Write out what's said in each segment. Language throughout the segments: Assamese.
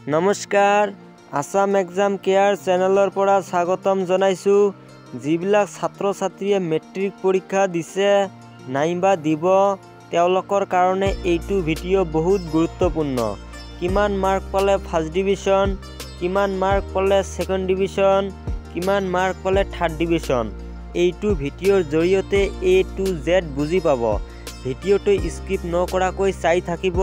नमस्कार आसाम एग्जाम केयर चेनेलर परा स्वागतम जनाइछु। जिबिलाक छात्र छात्रीये मेट्रिक परीक्षा दिसे नाइबा দিব তেওলোকৰ কাৰণে এইটো ভিডিও বহুত গুৰুত্বপূৰ্ণ। কিমান মাৰ্ক পালে ফাৰ্ষ্ট ডিভিজন, কিমান মাৰ্ক পালে সেকেন্ড ডিভিজন, কিমান মাৰ্ক পালে থাৰ্ড ডিভিজন, এইটো ভিডিওৰ জৰিয়তে A to Z বুজি পাব। ভিডিওটো স্কিপ নকৰাকৈ চাই থাকিব।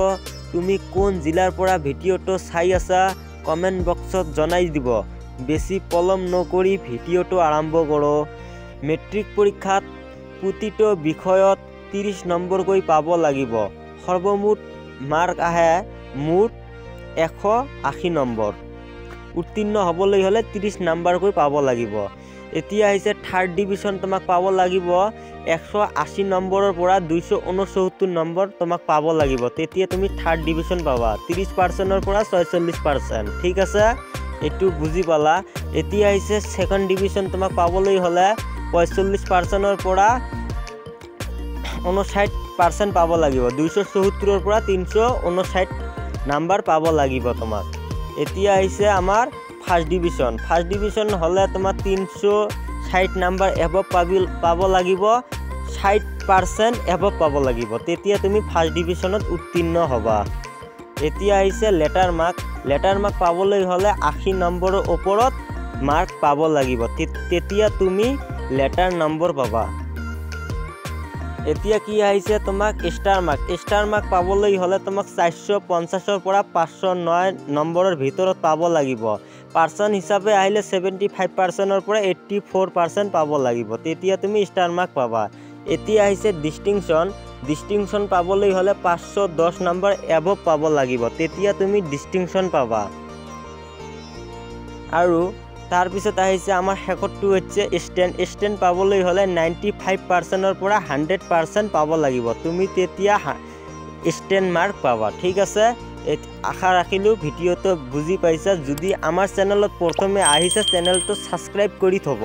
তুমি কোন জিলাৰ পৰা ভিডিওটো চাই আছা কমেন্ট বক্সত জনাই দিব। বেছি পলম নকৰি ভিডিওটো আৰম্ভ কৰো। মেট্ৰিক পৰীক্ষাত প্ৰতিটো বিষয়ত 30 নম্বৰ কৈ পাব লাগিব। সৰ্বমুঠ মাৰ্ক আহে মুঠ 180 নম্বৰ। উত্তীৰ্ণ হ'বলৈ হলে 30 নম্বৰ কৈ পাব লাগিব। এতিয়া হৈছে থাৰ্ড ডিভিজন তোমাক পাব লাগিব 180 নম্বৰৰ পৰা 269 নম্বৰ তোমাক পাব লাগিব। তেতিয়া তুমি থাৰ্ড ডিভিজন পাবা 30% পৰা 46%। ঠিক আছে, এটো বুজি পালা। এতিয়া হৈছে সেকেন্ড ডিভিজন তোমাক পাবলৈ হলে 45% পৰা 59% পাব লাগিব। 274 পৰা 359 নম্বৰ পাব লাগিব তোমাক। এতিয়া হৈছে আমাৰ ফাৰ্ষ্ট ডিভিজন হলে তোমাৰ 360 নম্বৰ এবভ পাব লাগিব, 60% এবভ পাব লাগিব। তেতিয়া তুমি ফাৰ্ষ্ট ডিভিজনত উত্তীৰ্ণ হবা। এতিয়া আহিছে লেটাৰ মাৰ্ক পাবলৈ হলে 80 নম্বৰৰ ওপৰত মাৰ্ক পাব লাগিব। তেতিয়া তুমি লেটাৰ নম্বৰ পাবা। এতিয়া কি আহিছে তোমাক স্টাৰ মাৰ্ক পাবলৈ হলে তোমাক 450 পৰা 509 নম্বৰৰ ভিতৰত পাব লাগিব। পাৰ্সেন্ট হিচাপে আহিলে 75% পৰা 84% পাব লাগিব। তেতিয়া তুমি স্টাৰ মাৰ্ক পাবা। এতিয়া আহিছে ডিস্টিংশন পাবলৈ হলে 510 নম্বৰ এবভ পাব লাগিব। তেতিয়া তুমি ডিস্টিংশন পাবা। আৰু তাৰ পিছত আহিছে আমাৰ শেষৰটো হচ্ছে স্ট্যান্ড পাবলৈ হলে 95% পৰা 100% পাব লাগিব। তুমি তেতিয়া স্ট্যান্ড মাৰ্ক পাবা। ঠিক আছে, আশা ৰাখিলো ভিডিওটো বুজি পাইছা। যদি আমাৰ চেনেলত প্ৰথমে আহিছে চেনেলটো সাবস্ক্ৰাইব কৰি থব।